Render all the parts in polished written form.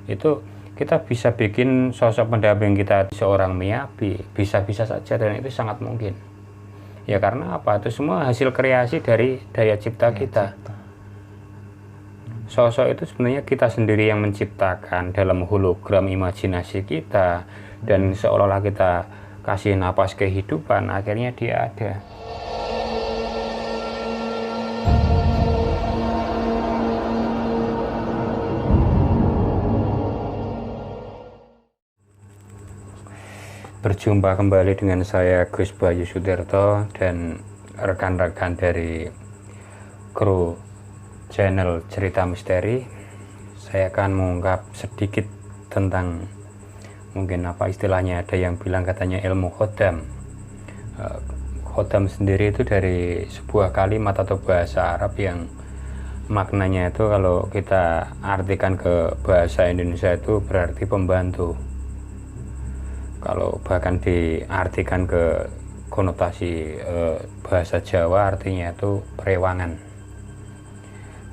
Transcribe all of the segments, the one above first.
Itu kita bisa bikin sosok pendamping kita seorang Miyabi, bisa-bisa saja, dan itu sangat mungkin. Ya karena apa? Itu semua hasil kreasi dari daya cipta kita. Sosok itu sebenarnya kita sendiri yang menciptakan dalam hologram imajinasi kita, dan seolah-olah kita kasih napas kehidupan, akhirnya dia ada. Berjumpa kembali dengan saya Gus Bayu Sutirto dan rekan-rekan dari kru channel Cerita Misteri. Saya akan mengungkap sedikit tentang, mungkin apa istilahnya, ada yang bilang katanya ilmu khodam. Khodam sendiri itu dari sebuah kalimat atau bahasa Arab yang maknanya itu kalau kita artikan ke bahasa Indonesia itu berarti pembantu. Kalau bahkan diartikan ke konotasi bahasa Jawa artinya itu perewangan.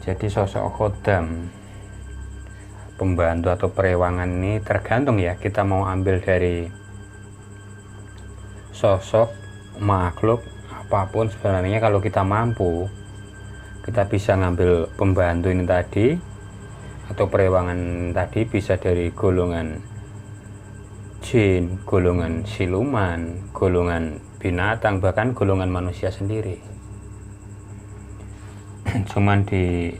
Jadi sosok khodam, pembantu atau perewangan ini tergantung ya, kita mau ambil dari sosok makhluk apapun sebenarnya. Kalau kita mampu, kita bisa ngambil pembantu ini tadi atau perewangan tadi, bisa dari golongan jin, golongan siluman, golongan binatang, bahkan golongan manusia sendiri. Cuman di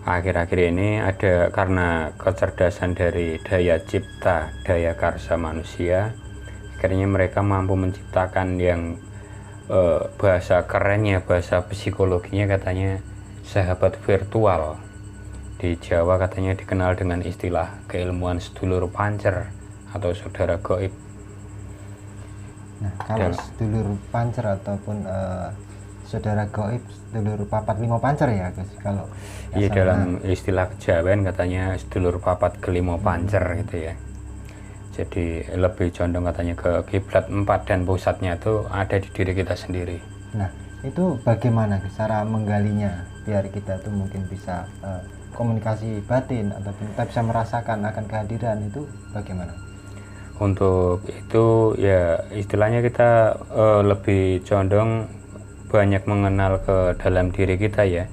akhir-akhir ini ada, karena kecerdasan dari daya cipta, daya karsa manusia, akhirnya mereka mampu menciptakan yang bahasa kerennya, bahasa psikologinya katanya sahabat virtual. Di Jawa katanya dikenal dengan istilah keilmuan sedulur pancer atau saudara gaib. Nah, kalau sedulur pancer ataupun saudara gaib, sedulur papat lima pancer ya Gus, kalau iya, dalam istilah kejawen katanya sedulur papat kelima pancer gitu ya. Jadi lebih condong katanya ke kiblat 4 dan pusatnya itu ada di diri kita sendiri. Nah, itu bagaimana cara menggalinya biar kita tuh mungkin bisa komunikasi batin ataupun kita bisa merasakan akan kehadiran itu bagaimana? Untuk itu ya istilahnya kita lebih condong banyak mengenal ke dalam diri kita ya,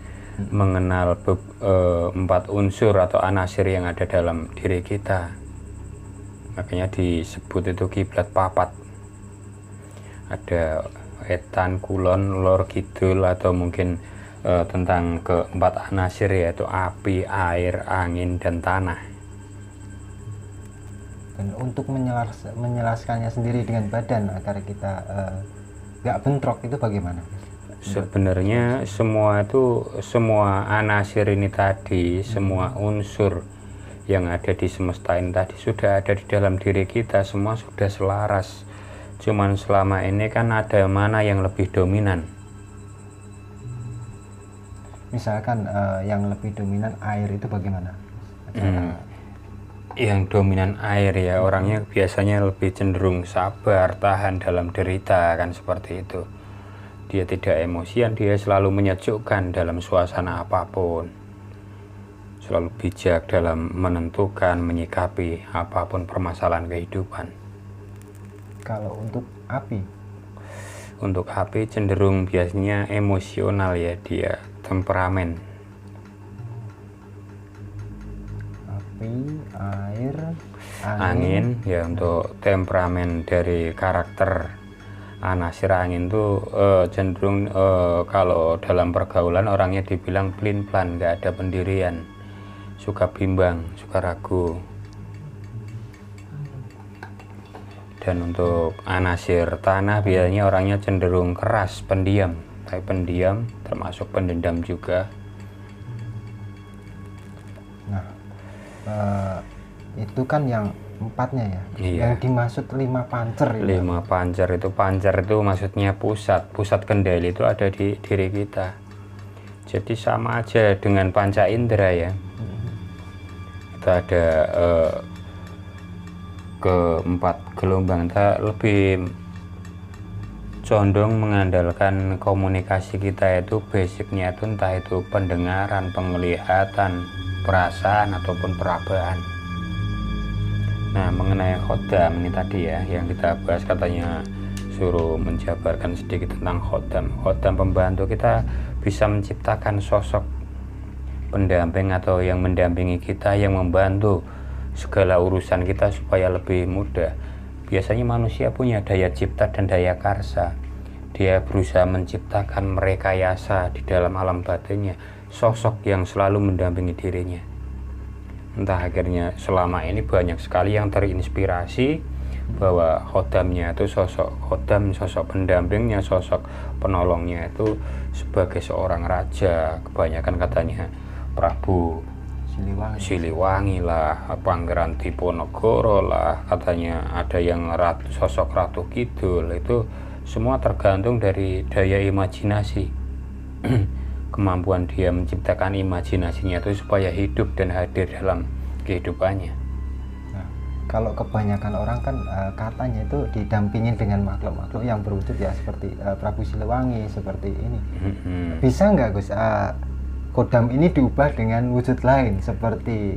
mengenal 4 unsur atau anasir yang ada dalam diri kita. Makanya disebut itu kiblat papat. Ada wetan, kulon, lor, kidul, atau mungkin tentang ke-4 anasir, yaitu api, air, angin, dan tanah. Dan untuk menjelaskannya sendiri dengan badan agar kita nggak bentrok itu bagaimana? Sebenarnya semua anasir ini tadi, semua unsur yang ada di semesta ini tadi sudah ada di dalam diri kita, semua sudah selaras. Cuman selama ini kan ada mana yang lebih dominan. Misalkan yang lebih dominan air itu bagaimana? Yang dominan air ya, orangnya biasanya lebih cenderung sabar, tahan dalam derita, kan seperti itu. Dia tidak emosian, dia selalu menyejukkan dalam suasana apapun, selalu bijak dalam menentukan, menyikapi apapun permasalahan kehidupan. Kalau untuk api? Untuk api cenderung biasanya emosional ya, dia temperamen. Api, air, angin ya, untuk temperamen dari karakter anasir angin tuh cenderung kalau dalam pergaulan orangnya dibilang pelin-pelan, nggak ada pendirian, suka bimbang, suka ragu. Dan untuk anasir tanah biasanya orangnya cenderung keras, pendiam, termasuk pendendam juga. Nah, itu kan yang 4-nya ya. Iya. Yang dimaksud 5 pancer itu. 5 pancer itu maksudnya pusat kendali itu ada di diri kita. Jadi sama aja dengan panca indera ya. Itu ada ke-4 gelombang. Kita lebih condong mengandalkan komunikasi kita itu basicnya itu entah itu pendengaran, penglihatan, perasaan ataupun perabaan. Nah, mengenai khodam ini tadi ya, yang kita bahas katanya suruh menjabarkan sedikit tentang khodam. Khodam pembantu, kita bisa menciptakan sosok pendamping atau yang mendampingi kita, yang membantu segala urusan kita supaya lebih mudah. Biasanya manusia punya daya cipta dan daya karsa. Dia berusaha menciptakan merekayasa di dalam alam batinnya sosok yang selalu mendampingi dirinya. Entah akhirnya selama ini banyak sekali yang terinspirasi bahwa khodamnya itu sosok khodam, sosok pendampingnya, sosok penolongnya itu sebagai seorang raja. Kebanyakan katanya Prabu Siliwangi lah, Pangeran Diponegoro lah, katanya ada yang sosok Ratu Kidul. Itu semua tergantung dari daya imajinasi. Kemampuan dia menciptakan imajinasinya itu supaya hidup dan hadir dalam kehidupannya. Nah, kalau kebanyakan orang kan katanya itu didampingin dengan makhluk-makhluk yang berwujud ya seperti Prabu Siliwangi seperti ini. Bisa nggak Gus khodam ini diubah dengan wujud lain seperti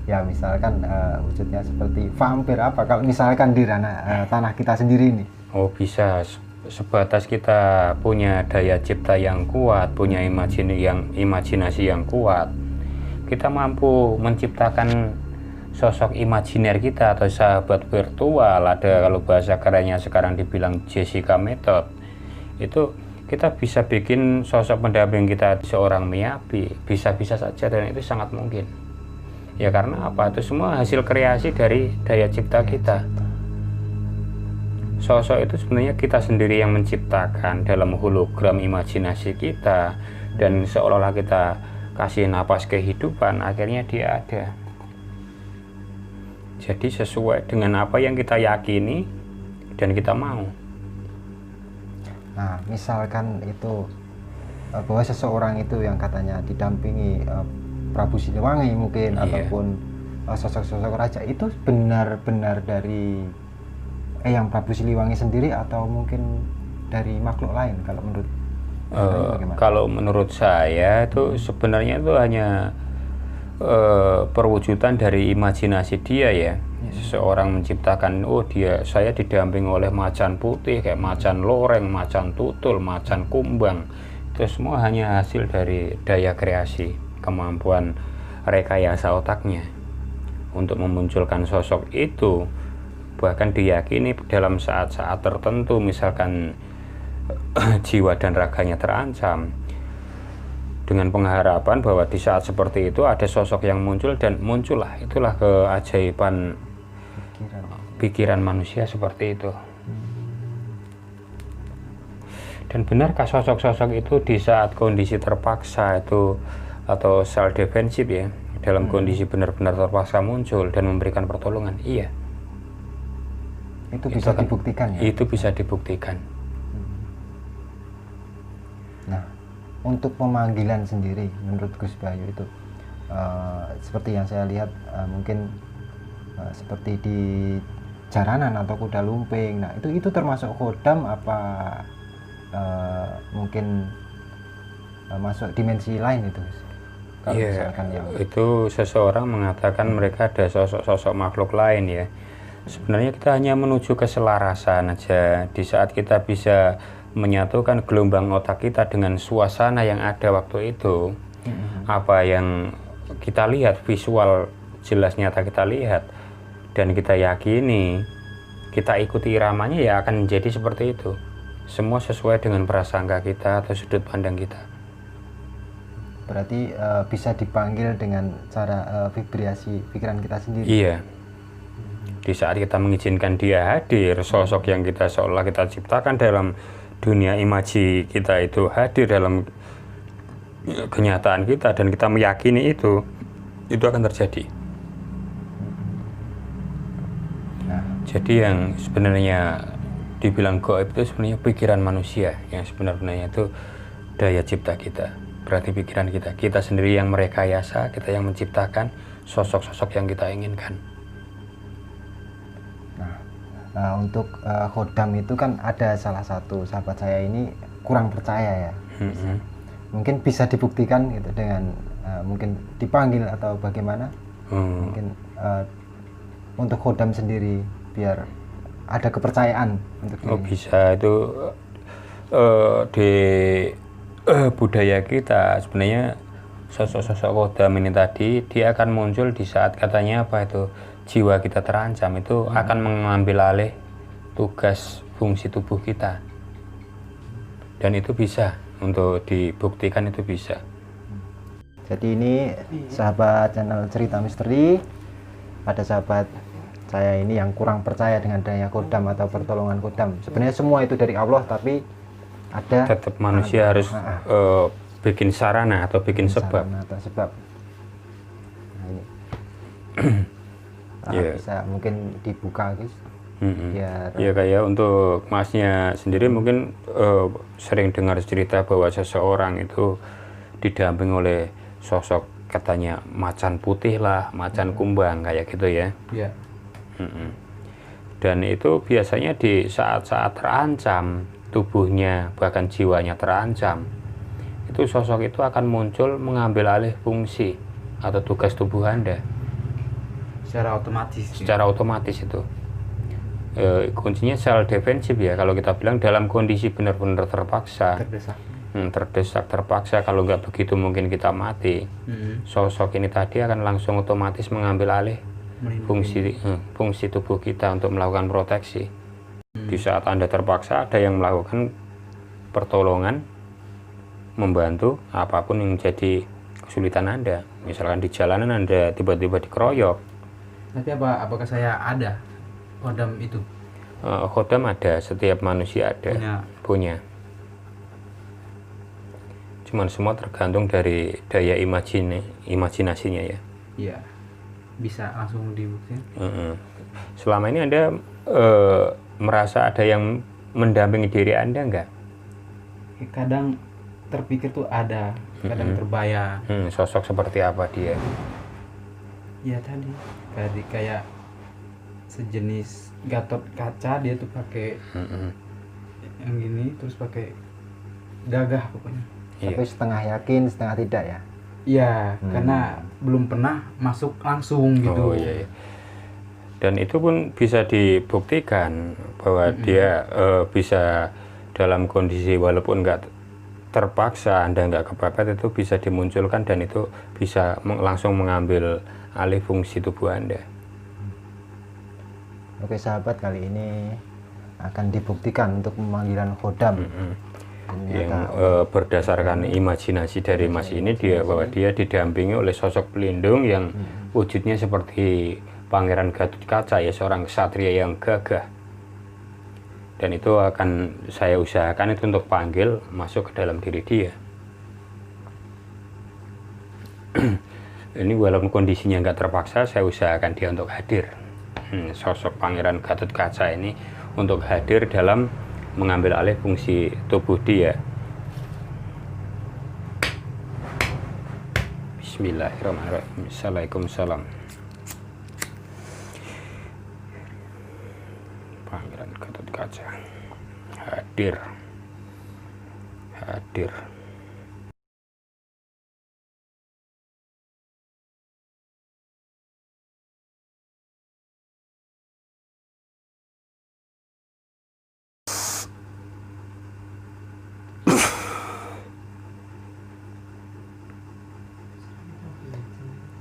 ya misalkan wujudnya seperti vampir apa kalau misalkan di ranah tanah kita sendiri ini? Oh, bisa. Sebatas kita punya daya cipta yang kuat, punya imajinasi yang kuat, kita mampu menciptakan sosok imajiner kita atau sahabat virtual. Ada kalau bahasa kerennya sekarang dibilang Jessica Method. Itu kita bisa bikin sosok pendamping kita seorang Miyabi, bisa-bisa saja, dan itu sangat mungkin. Ya karena apa? Itu semua hasil kreasi dari daya cipta kita. Sosok itu sebenarnya kita sendiri yang menciptakan dalam hologram imajinasi kita, dan seolah-olah kita kasih napas kehidupan, akhirnya dia ada. Jadi sesuai dengan apa yang kita yakini dan kita mau. Nah, misalkan itu bahwa seseorang itu yang katanya didampingi Prabu Siliwangi mungkin, ataupun sosok-sosok raja, itu benar-benar dari yang Prabu Siliwangi sendiri atau mungkin dari makhluk lain kalau menurut kalau menurut saya itu sebenarnya itu hanya perwujudan dari imajinasi dia ya. Seseorang menciptakan, oh saya didampingi oleh macan putih kayak macan loreng, macan tutul, macan kumbang. Itu semua hanya hasil dari daya kreasi, kemampuan rekayasa otaknya untuk memunculkan sosok itu. Bahkan diyakini dalam saat-saat tertentu, misalkan jiwa dan raganya terancam, dengan pengharapan bahwa di saat seperti itu ada sosok yang muncul, dan muncullah. Itulah keajaiban pikiran manusia seperti itu. Dan benarkah sosok-sosok itu di saat kondisi terpaksa itu atau self defensive ya, dalam kondisi benar-benar terpaksa muncul dan memberikan pertolongan? Iya. Itu bisa dibuktikan ya? Itu bisa dibuktikan. Nah, untuk pemanggilan sendiri menurut Gus Bayu itu seperti yang saya lihat mungkin seperti di jaranan atau kuda lumping. Nah, itu termasuk khodam apa mungkin masuk dimensi lain itu? Kalau misalkan yang itu seseorang mengatakan mereka ada sosok-sosok makhluk lain ya. Sebenarnya kita hanya menuju keselarasan aja. Di saat kita bisa menyatukan gelombang otak kita dengan suasana yang ada waktu itu, apa yang kita lihat, visual jelas nyata kita lihat, dan kita yakini, kita ikuti iramanya, ya akan menjadi seperti itu. Semua sesuai dengan prasangka kita atau sudut pandang kita. Berarti bisa dipanggil dengan cara vibrasi pikiran kita sendiri. Iya. Di saat kita mengizinkan dia hadir, sosok yang kita seolah kita ciptakan dalam dunia imaji kita itu hadir dalam kenyataan kita, dan kita meyakini itu akan terjadi. Jadi yang sebenarnya dibilang gaib itu sebenarnya pikiran manusia, yang sebenarnya itu daya cipta kita. Berarti pikiran kita sendiri yang merekayasa, kita yang menciptakan sosok-sosok yang kita inginkan. Nah, untuk khodam itu kan ada salah satu sahabat saya ini kurang percaya ya. Mungkin bisa dibuktikan gitu dengan mungkin dipanggil atau bagaimana? Mungkin untuk khodam sendiri biar ada kepercayaan untuk bisa itu di budaya kita sebenarnya sosok-sosok khodam ini tadi dia akan muncul di saat katanya apa itu jiwa kita terancam, itu akan mengambil alih tugas fungsi tubuh kita, dan itu bisa untuk dibuktikan, itu bisa. Jadi ini sahabat channel Cerita Misteri, ada sahabat saya ini yang kurang percaya dengan adanya khodam atau pertolongan khodam. Sebenarnya semua itu dari Allah, tapi ada tetap manusia harus bikin sarana atau bikin sebab. Atau sebab. Nah, ini bisa mungkin dibuka guys. Ya kayak untuk masnya sendiri mungkin sering dengar cerita bahwa seseorang itu didamping oleh sosok katanya macan putih lah, macan kumbang kayak gitu ya. Dan itu biasanya di saat-saat terancam tubuhnya bahkan jiwanya terancam, itu sosok itu akan muncul mengambil alih fungsi atau tugas tubuh Anda secara otomatis. Secara otomatis itu kuncinya self defensif ya, kalau kita bilang dalam kondisi benar-benar terpaksa, terdesak, terpaksa, kalau nggak begitu mungkin kita mati. Sosok ini tadi akan langsung otomatis mengambil alih fungsi tubuh kita untuk melakukan proteksi. Di saat Anda terpaksa, ada yang melakukan pertolongan, membantu apapun yang jadi kesulitan Anda. Misalkan di jalanan Anda tiba-tiba dikeroyok. Tapi apakah saya ada khodam itu? Khodam ada, setiap manusia ada, punya. Cuman semua tergantung dari daya imajinasinya ya. Iya, bisa langsung dibuktikan. Selama ini Anda merasa ada yang mendampingi diri Anda enggak? Kadang terpikir tuh ada, kadang terbayang. Sosok seperti apa dia? Ya tadi kayak sejenis Gatot Kaca, dia tuh pakai yang gini, terus pakai gagah pokoknya. Tapi setengah yakin, setengah tidak ya? Iya, karena belum pernah masuk langsung gitu. Iya. Dan itu pun bisa dibuktikan bahwa dia bisa dalam kondisi walaupun nggak terpaksa, Anda nggak kepepet, itu bisa dimunculkan dan itu bisa langsung mengambil alih fungsi tubuh Anda. Oke sahabat, kali ini akan dibuktikan untuk pemanggilan khodam. Yang berdasarkan imajinasi dari Mas ini, bahwa dia didampingi oleh sosok pelindung yang wujudnya seperti Pangeran Gatot Kaca ya, seorang ksatria yang gagah. Dan itu akan saya usahakan itu untuk panggil masuk ke dalam diri dia. Ini walaupun kondisinya nggak terpaksa, saya usahakan dia untuk hadir. Sosok Pangeran Gatot Kaca ini untuk hadir dalam mengambil alih fungsi tubuh dia. Bismillahirrahmanirrahim. Assalamualaikum. Pangeran Gatot Kaca hadir.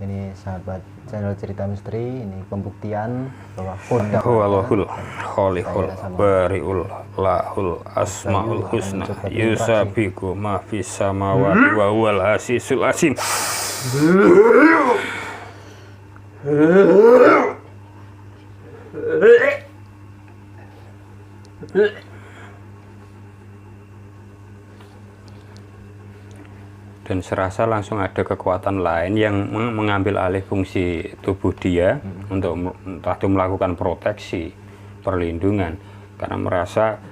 Ini sahabat channel Cerita Misteri, ini pembuktian bahwa khodam Huwalahul Khalihul Bariul Lahul Asmaul Husna Yusabiku ma fis samawati wa huwal azizul azim. Dan serasa langsung ada kekuatan lain yang mengambil alih fungsi tubuh dia untuk entah itu melakukan proteksi, perlindungan, karena merasa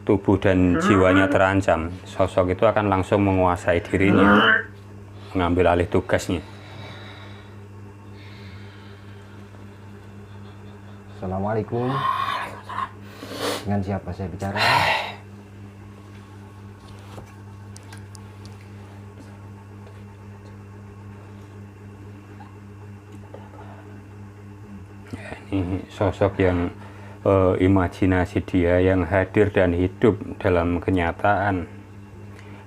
tubuh dan jiwanya terancam. Sosok itu akan langsung menguasai dirinya, mengambil alih tugasnya. Assalamualaikum. Dengan siapa saya bicara? Ya, ini sosok yang imajinasi dia yang hadir dan hidup dalam kenyataan,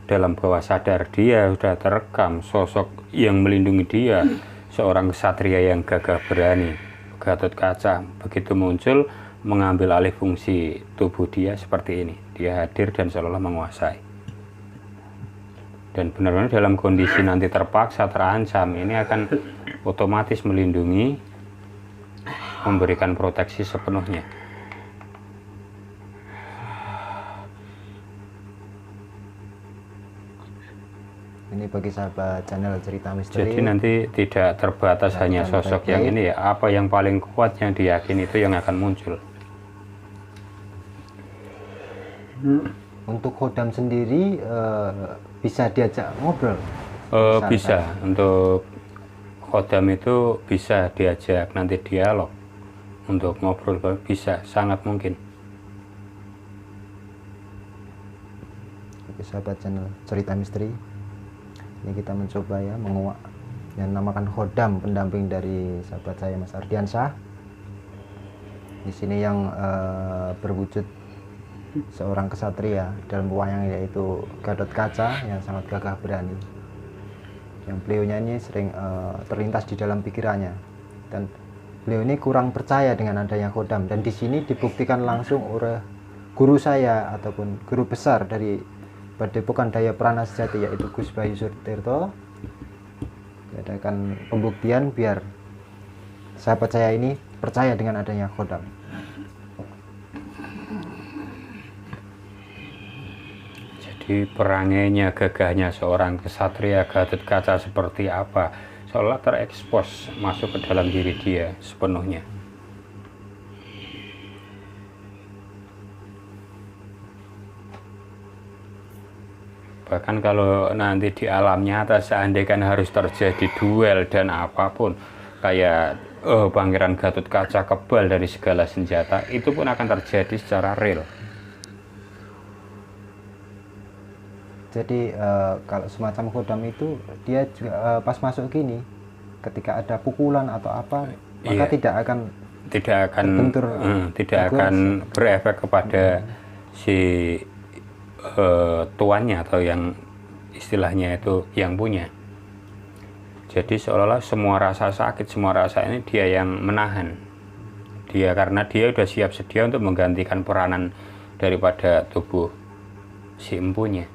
dalam bawah sadar dia sudah terekam sosok yang melindungi dia, seorang ksatria yang gagah berani. Gatot Kaca begitu muncul mengambil alih fungsi tubuh dia seperti ini, dia hadir dan seolah-olah menguasai. Dan benar-benar dalam kondisi nanti terpaksa terancam, ini akan otomatis melindungi, memberikan proteksi sepenuhnya. Ini bagi sahabat channel cerita misteri. Jadi nanti tidak terbatas hanya sosok yang ini ya, apa yang paling kuat yang diyakini itu yang akan muncul. Untuk Khodam sendiri bisa diajak ngobrol? Bisa, untuk Khodam itu bisa diajak nanti dialog, untuk ngobrol bisa, sangat mungkin. Oke, sahabat channel cerita misteri, ini kita mencoba ya menguak yang namakan Khodam, pendamping dari sahabat saya Mas Ardiansyah. Di sini yang berwujud seorang kesatria dalam wayang, yaitu Gatot Kaca yang sangat gagah berani, yang beliaunya ini sering terlintas di dalam pikirannya, dan beliau ini kurang percaya dengan adanya Khodam, dan di sini dibuktikan langsung oleh guru saya ataupun guru besar dari Padepokan Daya Prana Sejati, yaitu Gus Bayu Sutirto. Diadakan pembuktian biar sahabat saya ini percaya dengan adanya Khodam. Jadi perangainya, gagahnya seorang kesatria Gatot Kaca seperti apa, seolah terekspos masuk ke dalam diri dia sepenuhnya. Bahkan kalau nanti di alam nyata seandainya harus terjadi duel dan apapun, kayak Pangeran Gatot Kaca kebal dari segala senjata, itu pun akan terjadi secara real. Jadi kalau semacam Khodam itu dia juga pas masuk gini, ketika ada pukulan atau apa, maka tidak akan terbentur, tidak akan berefek kepada si tuannya atau yang istilahnya itu yang punya. Jadi seolah-olah semua rasa sakit, semua rasa ini dia yang menahan. Dia karena dia sudah siap sedia untuk menggantikan peranan daripada tubuh si empunya.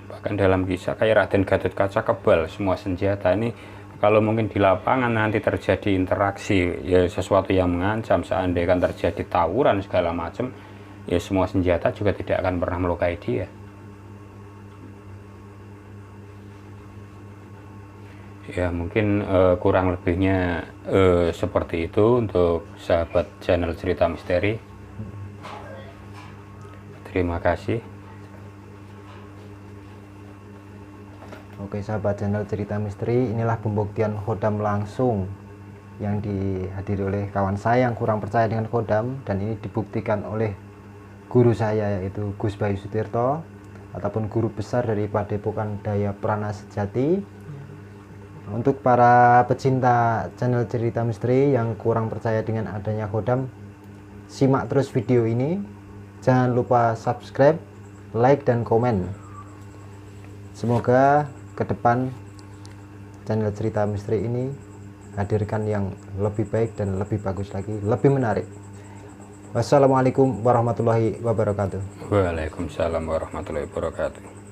Bahkan dalam kisah kayak Raden Gatot Kaca kebal semua senjata ini. Kalau mungkin di lapangan nanti terjadi interaksi, ya sesuatu yang mengancam, seandainya kan terjadi tawuran segala macam, ya semua senjata juga tidak akan pernah melukai dia. Ya mungkin kurang lebihnya seperti itu untuk sahabat channel cerita misteri. Terima kasih. Oke sahabat channel cerita misteri, inilah pembuktian Khodam langsung yang dihadiri oleh kawan saya yang kurang percaya dengan Khodam, dan ini dibuktikan oleh guru saya yaitu Gus Bayu Sutirto ataupun guru besar dari Padepokan Daya Prana Sejati. Untuk para pecinta channel cerita misteri yang kurang percaya dengan adanya Khodam, simak terus video ini, jangan lupa subscribe, like dan komen. Semoga ke depan channel cerita misteri ini hadirkan yang lebih baik dan lebih bagus lagi, lebih menarik. Wassalamualaikum warahmatullahi wabarakatuh. Waalaikumsalam warahmatullahi wabarakatuh.